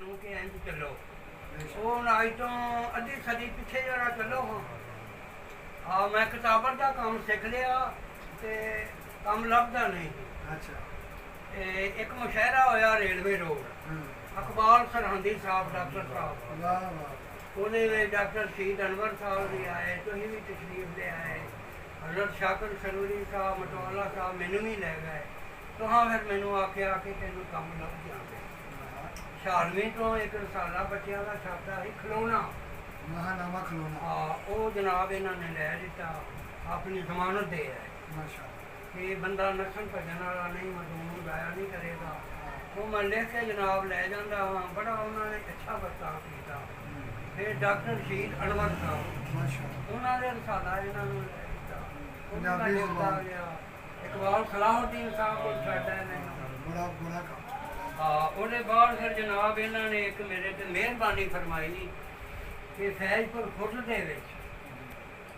ਨੂੰ ਕਿ ਇੰਝ ਚੱਲੋ। ਉਹ ਅੱਜ ਤੋਂ ਅੱਧੀ ਸਦੀ ਪਿੱਛੇ ਜਰਾ ਚੱਲੋ ਹਾਂ। ਮੈਂ ਕਿਤਾਬਾਂ ਦਾ ਕੰਮ ਸਿੱਖ ਲਿਆ ਤੇ ਕੰਮ ਲੱਭਦਾ ਨਹੀਂ। ਅੱਛਾ। ਇੱਕ ਮੁਸ਼ਾਇਰਾ ਹੋਇਆ ਰੇਲਵੇ ਰੋਡ, ਇਕਬਾਲ ਸਰਹੰਦੀ ਸਾਹਿਬ, ਡਾਕਟਰ ਸਾਹਿਬ, ਉਹਦੇ ਵਿੱਚ ਡਾਕਟਰ ਸ਼ਹੀਦ ਅਨਵਰ ਸਾਹਿਬ ਵੀ ਆਏ, ਤੁਸੀਂ ਵੀ ਤਸ਼ਰੀਫ ਲੈ ਆਏ, ਹਜ਼ਰਤ ਸ਼ਾਕਰ ਸਰੂਰੀ ਸਾਹਿਬ, ਮਟਵਾਲਾ ਸਾਹਿਬ ਮੈਨੂੰ ਵੀ ਲੈ ਗਏ। ਤੁਹਾਂ ਫਿਰ ਮੈਨੂੰ ਆਖਿਆ ਕਿ ਤੈਨੂੰ ਕੰਮ ਲੱਭ ਜਾਵੇ। 96 ਤੋਂ ਇੱਕ ਰਸਾਲਾ ਬੱਚਿਆਂ ਦਾ ਛਾਪਦਾ ਸੀ, ਖਲੋਣਾ ਮਹਾਨਾਮਾ ਖਲੋਣਾ। ਹਾਂ, ਉਹ ਜਨਾਬ ਇਹਨਾਂ ਨੇ ਲੈ ਦਿੱਤਾ, ਆਪਣੀ ਜ਼ਮਾਨਤ ਦੇ ਹੈ ਕਿ ਬੰਦਾ ਨਸਲ ਭਜਣ ਵਾਲਾ ਨਹੀਂ, ਮਜ਼ਮੂਨ ਗਾਇਆ ਨਹੀਂ ਕਰੇਗਾ। ਉਹ ਮੈਂ ਲਿਖ ਕੇ ਜਨਾਬ ਲੈ ਜਾਂਦਾ ਹਾਂ। ਬੜਾ ਉਹਨਾਂ ਨੇ ਅੱਛਾ ਵਰਤਾਅ ਕੀਤਾ। ਫਿਰ ਡਾਕਟਰ ਸ਼ਹੀਦ ਅਨਵਰ ਸਾਹਿਬ, ਉਹਨਾਂ ਦੇ ਰਸਾਲਾ ਇਹਨਾਂ ਨੂੰ ਲੈ ਦਿੱਤਾ। ਉਹਨਾਂ ਦਾ ਦਿੱਤਾ ਗਿਆ। ਇਕਬਾਲ ਸਲਾਹੁਦੀਨ ਸਾਹਿਬ ਕੋਲ ਛੱਡਿਆ ਨਹੀਂ। ਹਾਂ, ਉਹਦੇ ਬਾਅਦ ਫਿਰ ਜਨਾਬ ਇਹਨਾਂ ਨੇ ਇੱਕ ਮੇਰੇ ਤੇ ਮਿਹਰਬਾਨੀ ਫਰਮਾਈ ਕਿ ਫੈਜ਼ਪੁਰ ਖੁਰਦ ਦੇ ਵਿੱਚ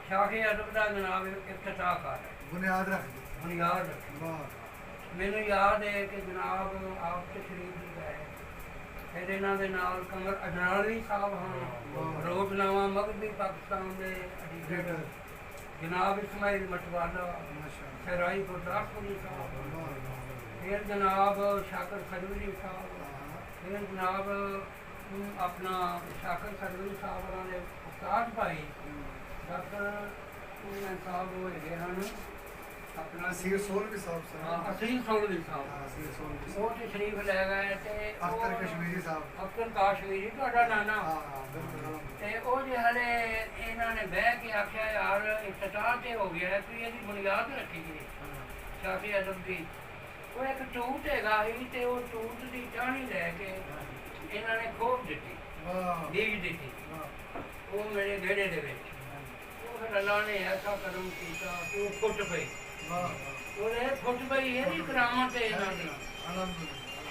ਸ਼ਾਹੇ ਅਦਬ ਦਾ ਜਨਾਬ ਇਫਤਤਾਹ ਕਰ ਬੁਨਿਆਦ ਰੱਖੀ। ਮੈਨੂੰ ਯਾਦ ਹੈ ਕਿ ਜਨਾਬ ਆਪ ਤਸ਼ਰੀਫ ਵੀ ਗਏ। ਫਿਰ ਇਹਨਾਂ ਦੇ ਨਾਲ ਕਮਰ ਅਜਨਾਲਵੀ ਸਾਹਿਬ ਹਨ, ਰੋਜ਼ਨਾਮਾ ਮਗਰਬੀ ਪਾਕਿਸਤਾਨ ਦੇ ਐਡੀਟਰ ਜਨਾਬ ਇਸਮਾਈਲ ਮਟਵਾਲਾ, ਸਰਾਈ ਗੁਰਦਾਸਪੁਰੀ ਸਾਹਿਬ, ਫਿਰ ਜਨਾਬ ਸ਼ਾਕਰ ਸਰਵਰੀ ਸਾਹਿਬ, ਫਿਰ ਜਨਾਬ ਆਪਣਾ ਸ਼ਾਕਰ ਸਰਵਰੀ ਸਾਹਿਬ ਉਹਨਾਂ ਦੇ ਉਸਤਾਦ ਭਾਈ ਡਾਕਟਰ ਸਾਹਿਬ ਉਹ ਹੈਗੇ ਹਨ ਆਪਣਾ ਅਸੀਰ ਸੋਲਵੀ ਸਾਹਿਬ, ਅਸੀਰ ਸੋਲਵੀ ਸਾਹਿਬ, ਉਹ ਤਸ਼ਰੀਫ ਲੈ ਗਏ। ਤੇ ਅਖਤਰ ਕਸ਼ਮੀਰੀ ਸਾਹਿਬ, ਅਖਤਰ ਕਾਸ਼ਮੀਰੀ ਤੁਹਾਡਾ ਨਾਨਾ। ਤੇ ਉਹ ਜੇ ਹਲੇ ਇਹਨਾਂ ਨੇ ਬਹਿ ਕੇ ਆਖਿਆ ਯਾਰ ਇਫਤਤਾਹ ਤੇ ਹੋ ਗਿਆ, ਤੁਸੀਂ ਇਹਦੀ ਬੁਨਿਆਦ ਰੱਖੀ ਗਈ ਸ਼ਾਹੀ ਅਦਬ ਦੀ। ਉਹ ਇੱਕ ਟੂਟ ਹੈਗਾ ਸੀ ਤੇ ਉਹ ਟੂਟ ਦੀ ਟਾਹਣੀ ਲੈ ਕੇ ਇਹਨਾਂ ਨੇ ਖੋਬ ਦਿੱਤੀ, ਬੀਜ ਦਿੱਤੀ ਉਹ ਮੇਰੇ ਵਿਹੜੇ ਦੇ ਵਿੱਚ। ਉਹ ਫਿਰ ਅੱਲਾ ਨੇ ਐਸਾ ਕਰਮ ਕੀਤਾ ਕਿ ਉਹ ਫੁੱਟ ਪਈ। ਉਹਦੇ ਫੁੱਟ ਪਈ, ਇਹਦੀ ਕਰਾਮਤ ਹੈ ਇਹਨਾਂ ਦੀ,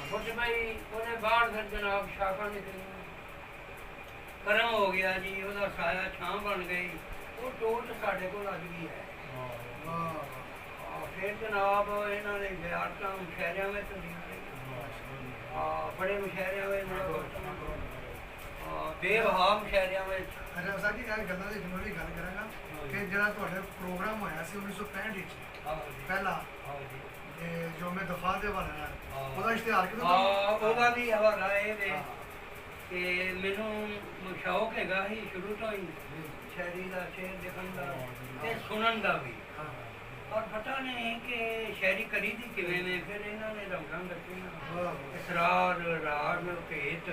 ਫੁੱਟ ਪਈ। ਉਹਦੇ ਬਾਅਦ ਫਿਰ ਜਨਾਬ ਸ਼ਾਖਾ ਨਿਕਲੀ, ਕਰਮ ਹੋ ਗਿਆ ਜੀ, ਉਹਦਾ ਸਾਇਆ ਛਾਂ ਬਣ ਗਈ। ਉਹ ਟੋਟ ਸਾਡੇ ਕੋਲ ਅੱਜ ਵੀ ਹੈ। ਫਿਰ ਜਨਾਬ ਇਹਨਾਂ ਨੇ ਵਿਆਰਤਾਂ ਮੁਸ਼ਾਇਰਿਆਂ ਵਿੱਚ ਬੜੇ ਮੁਸ਼ਾਇਰਿਆਂ ਵਿੱਚ ਬੇਵਹਾ ਮੁਸ਼ਾਇਰਿਆਂ ਵਿੱਚ। ਅੱਛਾ ਸਾਡੀ ਗੱਲ ਗੱਲਾਂ ਦੀ ਜ਼ਰੂਰੀ ਗੱਲ ਕਰਾਂਗਾ ਕਿ ਜਿਹੜਾ ਤੁਹਾਡੇ ਪ੍ਰੋਗਰਾਮ ਹੋਇਆ ਸੀ 1965 ਵਿੱਚ ਪਹਿਲਾ ਜੋ ਮੈਂ ਦਫਾ ਦੇ ਵਾਲੇ ਨਾਲ ਉਹਦਾ ਇਸ਼ਤਿਹਾਰ ਕਿਦੋਂ ਉਹਦਾ ਵੀ ਹਵਾਲਾ ਇਹ ਵੇ ਕਿ ਮੈਨੂੰ ਸ਼ੌਕ ਹੈਗਾ ਸੀ ਸ਼ੁਰੂ ਤੋਂ ਹੀ ਸ਼ਾਇਰੀ ਦਾ, ਸ਼ੇਰ ਲਿਖਣ ਦਾ ਤੇ ਸੁਣਨ ਦਾ ਵੀ। ਔਰ ਪਤਾ ਨਹੀਂ ਕਿ ਸ਼ਾਇਰੀ ਕਰੀ ਦੀ ਕਿਵੇਂ ਨੇ। ਫਿਰ ਇਹਨਾਂ ਨੇ ਰੰਗਾਂ ਦੱਸੀਆਂ, ਇਸਰਾਰ, ਰਾਗ, ਭੇਤ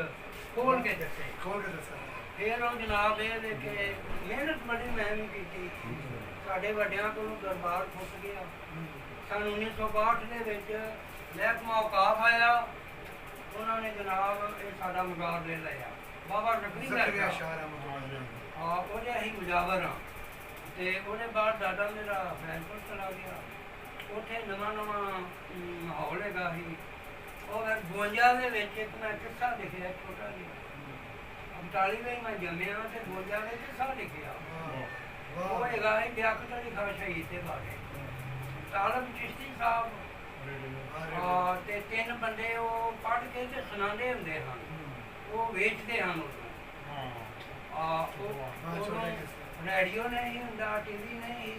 ਖੋਲ ਕੇ ਦੱਸੇ। ਫਿਰ ਉਹ ਜਨਾਬ ਇਹ ਵੇ ਕਿ ਮਿਹਨਤ ਬੜੀ ਮੈਂ ਵੀ ਕੀਤੀ। ਸਾਡੇ ਵੱਡਿਆਂ ਕੋਲੋਂ ਦਰਬਾਰ ਫੁੱਟ ਗਿਆ। ਸੰਨ 1962 ਦੇ ਵਿੱਚ ਮਹਿਕਮਾ ਔਕਾਫ ਆਇਆ, ਉਹਨਾਂ ਨੇ ਜਨਾਬ ਇਹ ਸਾਡਾ ਮੁਜ਼ਾਹਰ ਲੈ ਲਿਆ। ਬਾਬਾ ਨਕਵੀ ਹਾਂ, ਉਹਦੇ ਅਸੀਂ ਮੁਜਾਵਰ ਹਾਂ। ਤੇ ਉਹਦੇ ਬਾਅਦ ਦਾਦਾ ਮੇਰਾ ਫੈਜ਼ਪੁਰ ਚਲਾ ਗਿਆ। ਉੱਥੇ ਨਵਾਂ ਮਾਹੌਲ ਹੈਗਾ ਸੀ। ਉਹ ਫਿਰ 52 ਦੇ ਵਿੱਚ ਇੱਕ ਮੈਂ ਕਿੱਸਾ ਲਿਖਿਆ ਛੋਟਾ ਜਿਹਾ। 45 ਵਿੱਚ ਮੈਂ ਜੰਮਿਆ ਤੇ 52 ਵਿੱਚ ਕਿੱਸਾ ਲਿਖਿਆ। ਉਹ ਹੈਗਾ ਸੀ ਲਿਆਕਤ ਅਲੀ ਖਾਨ ਸ਼ਹੀਦ ਦੇ ਬਾਰੇ। ਤਾਲਬ ਚਿਸ਼ਤੀ ਸਾਹਿਬ ਤੇ 3 ਬੰਦੇ ਉਹ ਪੜ੍ਹ ਕੇ ਤੇ ਸੁਣਾਉਂਦੇ ਹੁੰਦੇ ਹਨ। ਉਹ ਵੇਚਦੇ ਹਨ ਉਦੋਂ। ਰੇਡੀਓ ਨਹੀਂ ਹੁੰਦਾ, ਟੀਵੀ ਨਹੀਂ,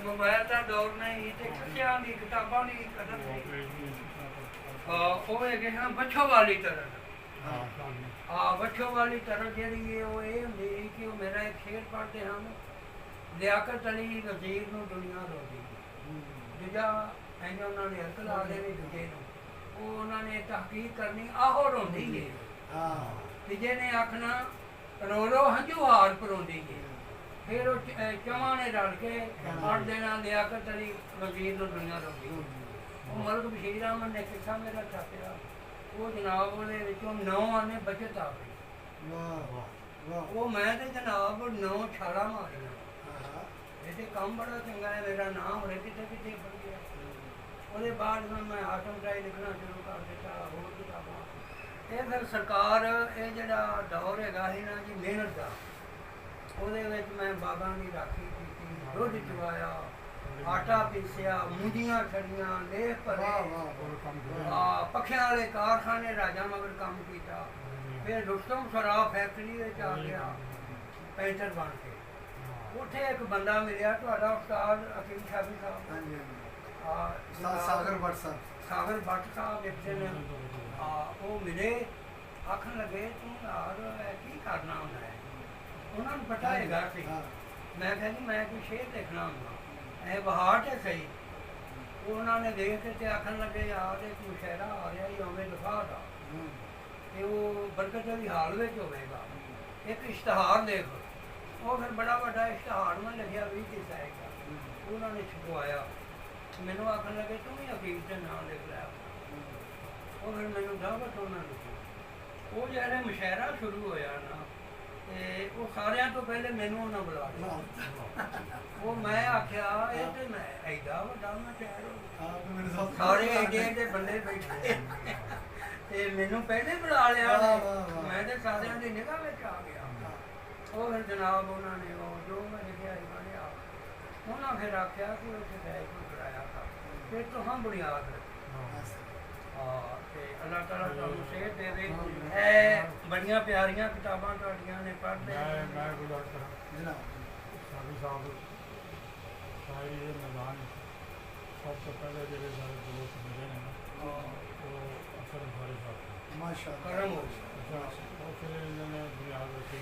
ਮੋਬਾਇਲ ਦਾ ਦੌਰ ਨਹੀਂ ਤੇ ਕਿੱਸਿਆਂ ਦੀ ਕਿਤਾਬਾਂ ਦੀ ਕਦਰ ਨਹੀਂ। ਉਹ ਹੈਗੇ ਹਨ ਬੱਛੋ ਵਾਲੀ ਤਰ੍ਹਾਂ। ਬੱਛੋ ਵਾਲੀ ਤਰ੍ਹਾਂ ਜਿਹੜੀ ਉਹ ਇਹ ਹੁੰਦੀ ਸੀ ਕਿ ਉਹ ਮੇਰਾ ਇੱਕ ਸ਼ੇਰ ਪੜ੍ਹਦੇ ਹਨ, ਲਿਆਕਤ ਅਲੀ ਵਜ਼ੀਰ ਨੂੰ ਦੁਨੀਆ ਰੋਦੀ। ਦੂਜਾ ਇੰਝ ਉਹਨਾਂ ਨੇ ਅਕਲ ਆ ਦੇਣੀ ਦੂਜੇ ਨੂੰ, ਉਹ ਉਹਨਾਂ ਨੇ ਤਹਕੀਕ ਕਰਨੀ, ਆਹੋ ਰੋਂਦੀ ਹੈ। ਤੀਜੇ ਨੇ ਆਖਣਾ ਰੋ ਰੋ ਹੰਝੂ ਹਾਰ ਪਰੋਂਦੀ ਹੈ। ਫਿਰ ਉਹ ਚਵਾਂ ਨੇ ਰਲ ਕੇ ਪੜ੍ਹ ਦੇਣਾ ਲਿਆਕਤ ਅਲੀ ਵਜ਼ੀਰ ਨੂੰ ਦੁਨੀਆ ਰੋਦੀ। ਉਹ ਮਲਕ ਬਸ਼ੀਰ ਅਹਿਮਦ ਨੇ ਕਿੱਸਾ ਮੇਰਾ ਛਾਪਿਆ। ਉਹ ਜਨਾਬ ਉਹਦੇ ਵਿੱਚੋਂ 9 ਆਨੇ ਬਚਤ ਆ ਗਈ। ਉਹ ਮੈਂ ਤੇ ਜਨਾਬ 9 ਛਾਲਾਂ ਮਾਰੀਆਂ। ਇਹ ਕੰਮ ਬੜਾ ਚੰਗਾ ਹੈ, ਮੇਰਾ ਨਾਮ ਹੋਰੇ ਕਿਤੇ ਕਿਤੇ ਬਣ ਗਿਆ। ਉਹਦੇ ਬਾਅਦ ਮੈਂ ਆਟਮ ਟਾਈ ਲਿਖਣਾ ਸ਼ੁਰੂ ਕਰ ਦਿੱਤਾ, ਹੋਰ ਕਿਤਾਬਾਂ। ਇਹ ਫਿਰ ਸਰਕਾਰ ਇਹ ਜਿਹੜਾ ਦੌਰ ਹੈਗਾ ਸੀ ਨਾ ਜੀ ਮਿਹਨਤ ਦਾ, ਉਹਦੇ ਵਿੱਚ ਮੈਂ ਬਾਗਾਂ ਦੀ ਰਾਖੀ ਕੀਤੀ, ਦੁੱਧ ਚੁਆਇਆ, ਆਟਾ ਪੀਸਿਆ, ਮੁੰਡੀਆਂ ਛੜੀਆਂ, ਲੇਖ ਭਰੇ, ਪੱਖਿਆਂ ਵਾਲੇ ਕਾਰਖਾਨੇ ਰਾਜਾਂ ਮਗਰ ਕੰਮ ਕੀਤਾ। ਫਿਰ ਰੁਸਤਮ ਸ਼ਰਾਬ ਫੈਕਟਰੀ ਵਿੱਚ ਆ ਗਿਆ ਪੈਂਟਰ ਬਣ ਕੇ। ਉੱਥੇ ਇੱਕ ਬੰਦਾ ਮਿਲਿਆ ਤੁਹਾਡਾ ਉਸਤਾਦ ਅਕੀਮ ਸ਼ਾਬੀ ਸਾਹਿਬ। ਹਾਂਜੀ ਹਾਂਜੀ ਸਾਗਰ ਭੱਟ ਸਾਹਿਬ। ਸਾਗਰ ਭੱਟ ਸਾਹਿਬ ਇੱਕ ਦਿਨ ਉਹ ਮਿਲੇ, ਆਖਣ ਲੱਗੇ ਤੂੰ ਯਾਰ ਕੀ ਕਰਨਾ ਹੁੰਦਾ ਹੈ? ਉਹਨਾਂ ਨੂੰ ਪਤਾ ਹੈਗਾ ਸੀ। ਮੈਂ ਕਹਿੰਦੀ ਮੈਂ ਕੋਈ ਸ਼ੇਰ ਦੇਖਣਾ ਹੁੰਦਾ ਇਹ ਬਹਾਰ ਤੇ ਸਹੀ। ਉਹਨਾਂ ਨੇ ਦੇਖ ਕੇ ਤੇ ਆਖਣ ਲੱਗੇ ਯਾਰ ਇਹ ਤੂੰ ਸ਼ਹਿਰਾ ਆ ਰਿਹਾ ਹੀ ਉਵੇਂ ਦਿਖਾ ਦਾ ਤੇ ਉਹ ਬਰਕਤ ਦੀ ਹਾਲ ਵਿੱਚ ਹੋਵੇਗਾ। ਇੱਕ ਇਸ਼ਤਿਹਾਰ ਦੇਖ। ਉਹ ਫਿਰ ਬੜਾ ਵੱਡਾ ਇਸ਼ਤਿਹਾਰ ਮੈਂ ਲਿਖਿਆ 20 ਕਿੱਸਾ ਹੈਗਾ। ਉਹਨਾਂ ਨੇ ਛਪਵਾਇਆ। ਮੈਨੂੰ ਆਖਣ ਲੱਗੇ ਤੂੰ ਵੀ ਹਕੀਮ ਦੇ ਨਾਂ ਲਿਖ ਲਿਆ। ਉਹ ਫਿਰ ਮੈਨੂੰ ਦਾਵਤ ਉਹਨਾਂ ਨੂੰ ਉਹ ਜਿਹੜੇ ਮੁਸ਼ਾਇਰਾ ਸ਼ੁਰੂ ਹੋਇਆ ਨਾ ਤੇ ਉਹ ਸਾਰਿਆਂ ਤੋਂ ਪਹਿਲੇ ਮੈਨੂੰ ਉਹਨਾਂ ਬੁਲਾ ਲਿਆ। ਉਹ ਮੈਂ ਆਖਿਆ ਇਹ ਤੇ ਮੈਂ ਐਡਾ ਵੱਡਾ ਮੁਸ਼ਾਇਰਾ ਸਾਰੇ ਐਡੇ ਐਡੇ ਬੰਦੇ ਬੈਠੇ ਤੇ ਮੈਨੂੰ ਪਹਿਲੇ ਬੁਲਾ ਲਿਆ। ਮੈਂ ਤੇ ਸਾਰਿਆਂ ਦੀ ਨਿਗਾਹ ਵਿੱਚ ਆ ਗਿਆ। ਉਹ ਫਿਰ ਜਨਾਬ ਉਹਨਾਂ ਨੇ ਉਹ ਜੋ ਮੈਂ ਲਿਖਿਆ ਬਣਿਆ। ਉਹਨਾਂ ਫਿਰ ਆਖਿਆ ਕਿ ਉੱਥੇ ਬੈਠ ਕੇ ਕਰਾਇਆ ਫਿਰ ਤੁਹਾਂ ਬੁਨਿਆਦ ਤੇ ਅੱਲਾਹ ਤਾਲਾ ਤੁਹਾਨੂੰ ਸਿਹਤ ਦੇਵੇ। ਇਹ ਬੜੀਆਂ ਪਿਆਰੀਆਂ ਕਿਤਾਬਾਂ ਤੁਹਾਡੀਆਂ ਨੇ ਪੜ੍ਹਦੇ। ਮੈਂ ਗੁਜ਼ਾਰਿਸ਼ ਕਰਾਂ ਜਨਾਬ ਸਾਡੀ ਸਾਹਿਬ ਸ਼ਾਇਰੀ ਦੇ ਮੈਦਾਨ ਸਭ ਤੋਂ ਪਹਿਲੇ ਜਿਹੜੇ ਸਾਰੇ ਦੋਸਤ ਮਿਲੇ ਨੇ ਉਹ ਅਸਰ ਸਾਰੇ ਸਾਹਿਬ ਮਾਸ਼ਾ ਅੱਲਾਹ ਕਰਮ ਹੋ ਗਿਆ। ਉਹ ਫਿਰ ਇਹਨਾਂ ਨੇ ਬੁਨਿਆਦ ਰੱਖੀ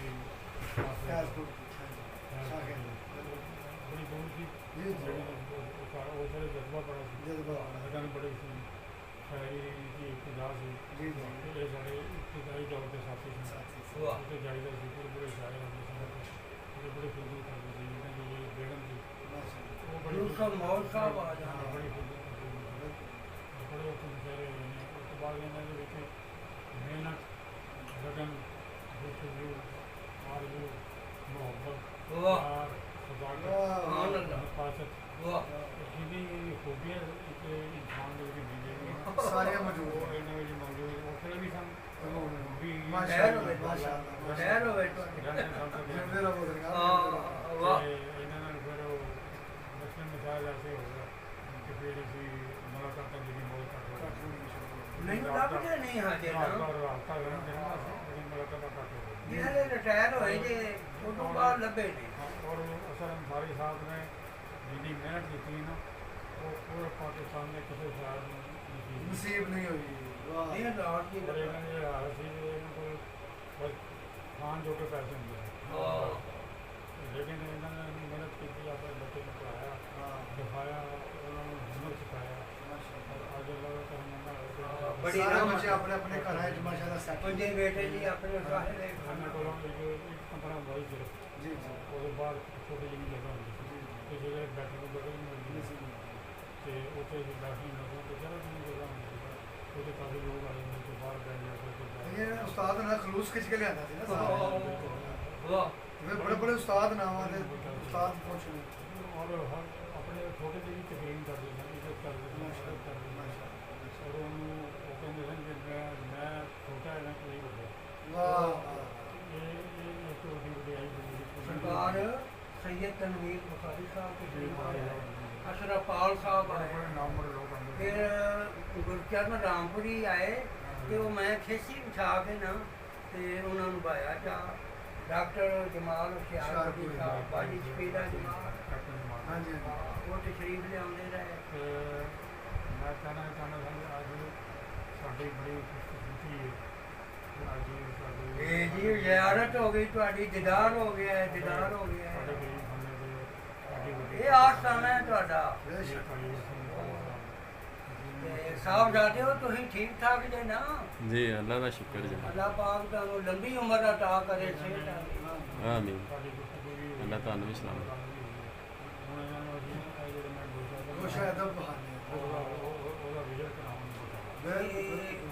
ਬੜੀ ਬਹੁਤ ਸੀ ਉਹ ਸਾਰੇ ਜਜ਼ਬਾ ਬੜਾ ਸੀ। ਇਹਨਾਂ ਨੂੰ ਬੜੇ ਸੀ ਸ਼ਾਇਰੀ ਦੀ ਇਬਤਦਾ ਸੀ। ਇਹ ਸਾਡੇ ਇਬਤਦਾਈ ਦੌਰ ਦੇ ਸਾਥੀ ਸਨ। ਉੱਥੇ ਜਾਈਦਾ ਸੀ ਬੜੇ ਸ਼ਾਇਰ ਹੁੰਦੇ ਸਨ ਬੜੇ ਖੁਦੂ ਕਰਦੇ ਸੀ। ਇਹਨਾਂ ਦੀ ਜਿਹੜੀ ਬੇਗਮ ਸੀ ਉਹ ਬੜੀ ਮੌਤ ਸਾਹਿਬ ਆ ਜਾਣਾ ਬੜੀ ਖੁਦੂ ਕਰਦੇ ਬੜੇ ਉੱਥੇ ਮੁਸ਼ਾਇਰੇ ਹੋਏ ਨੇ। ਉਸ ਤੋਂ ਬਾਅਦ ਇਹਨਾਂ ਦੇ ਵਿੱਚ ਮਿਹਨਤ ਲਗਨ ਗੁਫ਼ਤਗੂ ਆਰਜ਼ੂ ਮੁਹੱਬਤ ਪਿਆਰ ਸਦਾਕਤ ਨਫਾਸਤ ਜਿਹਦੀ ਖੂਬੀਆਂ ਇੱਕ ਇਨਸਾਨ ਦੇ ਵਿੱਚ ਮਿਲਦੀਆਂ ਸਾਰੀਆਂ ਮੌਜੂਦ ਇਹਨਾਂ ਵਿੱਚ ਮੌਜੂਦ ਉਹ ਫਿਰ ਵੀ ਸਨ ਵੀ ਖੈਰ ਹੋਵੇ ਖੈਰ ਹੋਵੇ ਇਹਨਾਂ ਨਾਲ ਫਿਰ ਉਹ ਮੁਸਲਿਮ ਮਿਸਾਲ ਐਸੇ ਹੋ ਗਿਆ ਕਿ ਫਿਰ ਅਸੀਂ ਮੁਲਾਕਾਤਾਂ ਜਿਹੜੀ ਬਹੁਤ ਘੱਟ ਹੋ ਗਈ। ਨਹੀਂ ਲੱਭਦੇ ਨਹੀਂ ਹਾਜੇ ਨਾ ਰਾਬਤਾ ਕਰਨ ਦੇਣਾ ਸੀ ਮੁਲਾਕਾਤਾਂ ਘੱਟ ਹੋ ਗਈ। ਜਿਹੜੇ ਰਿਟਾਇਰ ਹੋਏ ਜੇ ਉਹ ਤੋਂ ਬਾਅਦ ਲੱਭੇ ਨਹੀਂ। ਔਰ ਅਸਲ ਅੰਸਾਰੀ ਸਾਹਿਬ ਨੇ ਜਿੰਨੀ ਮਿਹਨਤ ਕੀਤੀ ਨਾ ਉਹ ਪੂਰੇ ਪਾਕਿਸਤਾਨ ਦੇ ਕਿਸੇ ਸ਼ਹਿਰ ਨੂੰ ਨਸੀਬ ਨਹੀਂ ਹੋਈ। ਇਹ ਰਾਤ ਦੀ ਪਰ ਇਹਨਾਂ ਦੇ ਹਾਲ ਸੀ ਇਹਨਾਂ ਕੋਲ ਬਸ ਖਾਣ ਜੋ ਕੇ ਪੈਸੇ ਹੁੰਦੇ ਸੀ। ਲੇਕਿਨ ਇਹਨਾਂ ਨੇ ਮਿਹਨਤ ਕੀਤੀ ਆਪਣੇ ਬੱਚੇ ਨੂੰ ਪੜ੍ਹਾਇਆ ਦਿਖਾਇਆ ਉਹਨਾਂ ਨੂੰ ਹੁਨਰ ਸਿਖਾਇਆ। ਅੱਜ ਬੜੀ ਸਾਰੇ ਬੱਚੇ ਆਪਣੇ ਆਪਣੇ ਘਰਾਂ ਵਿੱਚ ਮਾਸ਼ਾਅੱਲਾ ਸੈੱਟ ਪੁੰਜੇ ਬੇਟੇ ਜੀ ਆਪਣੇ ਸਾਰੇ ਇਹਨਾਂ ਕੋਲੋਂ ਇੱਕ ਕਮਰਾ ਹੁੰਦਾ ਸੀ ਸਿਰਫ ਜੀ ਜੀ ਉਹਦੇ ਬਾਅਦ ਛੋਟੀ ਜਿਹੀ ਜਗ੍ਹਾ ਹੁੰਦੀ ਸੀ ਤੇ ਜਿਹੜੇ ਬੈਠਣ ਨੂੰ ਜਗ੍ਹਾ ਨਹੀਂ ਮਿਲਦੀ ਸੀ ਤੇ ਉੱਥੇ ਬੈਠਣ ਨੂੰ ਤੇ ਜਗ੍ਹਾ ਨਹੀਂ ਜਗ੍ਹਾ ਹੁੰਦੀ ਸੀ। ਉਹਦੇ ਕਾਫੀ ਲੋਕ ਆਏ ਹੁੰਦੇ ਤੇ ਬਾਹਰ ਬੈਠ ਜਾਂਦੇ ਇਹ ਉਸਤਾਦ ਨਾਲ ਖਲੂਸ ਖਿੱਚ ਕੇ ਲਿਆਂਦਾ ਸੀ ਨਾ ਵਾਹ ਬੜੇ ਬੜੇ ਉਸਤਾਦ ਨਾਵਾਂ ਦੇ ਉਸਤਾਦ ਪਹੁੰਚੇ ਔਰ ਆਪਣੇ ਛੋਟੇ ਜਿਹੀ ਤਕਰੀਮ ਕਰਦੇ ਸਨ ਇੱਜ਼ਤ ਕਰਦੇ ਸਨ ਕਰਦੇ ਔਰ ਉਹਨੂੰ ਉਹ ਕਹਿੰਦੇ ਸਨ ਕਿ ਮੈਂ ਛੋਟਾ ਹੈ ਨਾ ਕੋਈ ਵੱਡਾ। ਵਾਹ ਇਹ ਇੱਕ ਵੱਡੀ ਵਡਿਆਈ ਸਰਕਾਰ ਸੈयद ਤਨਵੀਰ ਬੁਖਾਰੀ ਸਾਹਿਬ ਦੇ ਅਸ਼ਰਫਪਾਲ ਸਾਹਿਬ ਆਏ। ਨਾਮਵਰ ਲੋਕ ਆਉਂਦੇ ਫਿਰ ਗੁਰਚਰਨ ਰਾਮਪੁਰੀ ਆਏ ਤੇ ਉਹ ਮੈਂ ਖੇਸੀ ਉਠਾ ਕੇ ਨਾ ਤੇ ਉਹਨਾਂ ਨੂੰ ਪਾਇਆ ਚਾ ਡਾਕਟਰ ਜਮਾਲ ਹੁਸ਼ਿਆਰਪੁਰੀ ਸਾਹਿਬ ਬਾਜੀ ਸਪੀਡਾ ਜਮਾਲ ਹਾਂਜੀ ਉਹ ਤਸ਼ਰੀਫ ਲਿਆਉਂਦੇ ਰਹੇ। ਤੇ ਮੈਂ ਕਹਿਣਾ ਚਾਹੁੰਦਾ ਹਾਂ ਅੱਜ ਸਾਡੀ ਬੜੀ ਖੁਸ਼ਕਿਸਮਤੀ ਹੈ ਕਿ ਅੱਜ ਸਾਡੀ ਇਹ ਜੀ ਜ਼ਿਆਰਤ ਹੋ ਗਈ ਤੁਹਾਡੀ ਦੀਦਾਰ ਹੋ ਗਿਆ ਹੈ ਦੀਦਾਰ ਹੋ ਗਿਆ ਸਾਡੇ ਹੈ। ਗਰੀਬ ਬੰਦੇ ਦੇ ਸਾਡੀ ਵੱਡੀ ਇਹ ਆਸਤਾਨਾ ਹੈ ਤੁਹਾਡਾ ਤੇ ਸਾਹਿਬ ਜਾਦੇ ਹੋ ਤੁਸੀਂ ਠੀਕ ਠਾਕ ਜੇ ਨਾ। जी अल्लाह का शुक्र जी ਅੱਲਾਹ ਪਾਕ ਤੁਹਾਨੂੰ ਲੰਬੀ ਉਮਰ ਅਤਾ ਕਰੇ ਸਿਹਤ आमीन अल्लाह तानू भी सलाम ਹੁਣ ਇਹਨਾਂ ਨੂੰ ਅਸੀਂ ਇਹ ਜਿਹੜੇ ਮੈਂ ਉਹ ਬੋਲਦਾ ਸ਼ਾਇਦ ਬਹਾਨੇ ਉਹਦਾ ਵਿਜ਼ਿਟ ਕਰਾਉਣ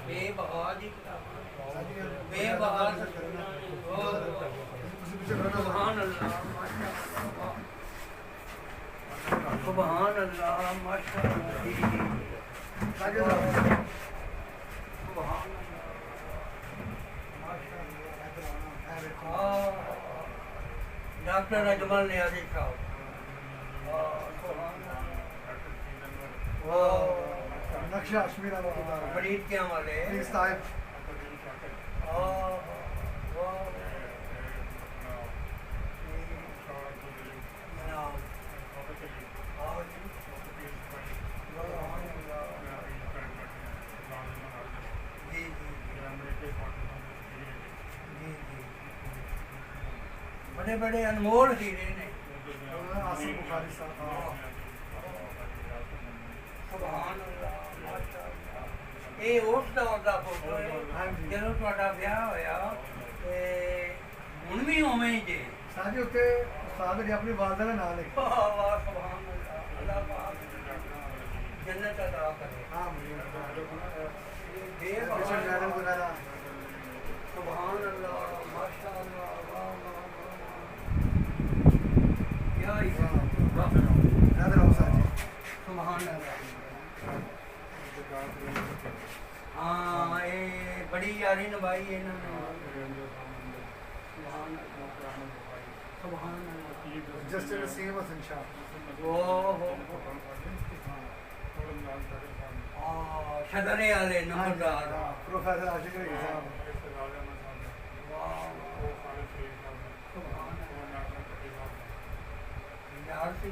ਬੇਬਹਾ ਦੀ ਕਿਤਾਬਾਂ ਸਾਡੀਆਂ ਬੇਬਹਾ ਤੁਸੀਂ ਪਿੱਛੇ ਰਹਿਣਾ ਸੁਭਾਨ ਅੱਲਾਹ ਮਾਸ਼ਾਅੱਲਾਹ ਸੁਭਾਨ ਅੱਲਾਹ ਮਾਸ਼ਾਅੱਲਾਹ ਸੁਭਾਨ ਅੱਲਾਹ ਡਾਕਟਰ ਅਜਮਲ ਨਿਆਜ਼ੀ ਸਾਹਿਬ ਨਕਸ਼ਾ ਅਸ਼ਮੀਰਾ ਵਾਲਾ ਫਰੀਦ ਕਿਆਂ ਵਾਲੇ ਸਾਹਿਬ बड़े बड़े अनमोल हीरे ने आसिफ बुखारी साहब ਸੁਭਾਨ ਅੱਲਾਹ ਮਾਸ਼ਾਅੱਲਾਹ। ਇਹ ਉਸ ਦੌਰ ਦਾ ਫੋਟੋ ਹੈ ਹਾਂਜੀ। ਜਦੋਂ ਤੁਹਾਡਾ ਵਿਆਹ ਹੋਇਆ ਤੇ ਹੁਣ ਵੀ ਉਵੇਂ ਹੀ ਜੇ। ਸਾਜੀ ਉੱਤੇ ਉਸਤਾਦ ਨੇ ਆਪਣੀ ਵਾਲਦਾ ਦਾ ਨਾਮ ਲਿਖਿਆ। ਵਾਹ ਵਾਹ ਸੁਭਾਨ ਅੱਲਾਹ। ਅੱਲਾਹ ਪਾਕ ਜੰਨਤ ਅਤਾ ਕਰੇ। ਹਾਂ ਬੇਖੌਫ ਮੈਡਮ ਵਗੈਰਾ ਸੁਭਾਨ ਅੱਲਾਹ ਮਾਸ਼ਾਅੱਲਾਹ ਵਾਹ ਵਾਹ ਵਾਹ ਯਾ ਯਾਦ ਰਹੋ ਸਾਜੀ ਸੁਭਾਨ ਅੱਲਾਹ। हाँ ये बड़ी यारी निभाई है इन्होंने। सुभान अल्लाह सुभान अल्लाह। Just in same Hasan Shah ओहो शदरे वाले नंबरदार प्रोफेसर आशिक रही साहब वाह सुभान अल्लाह यार से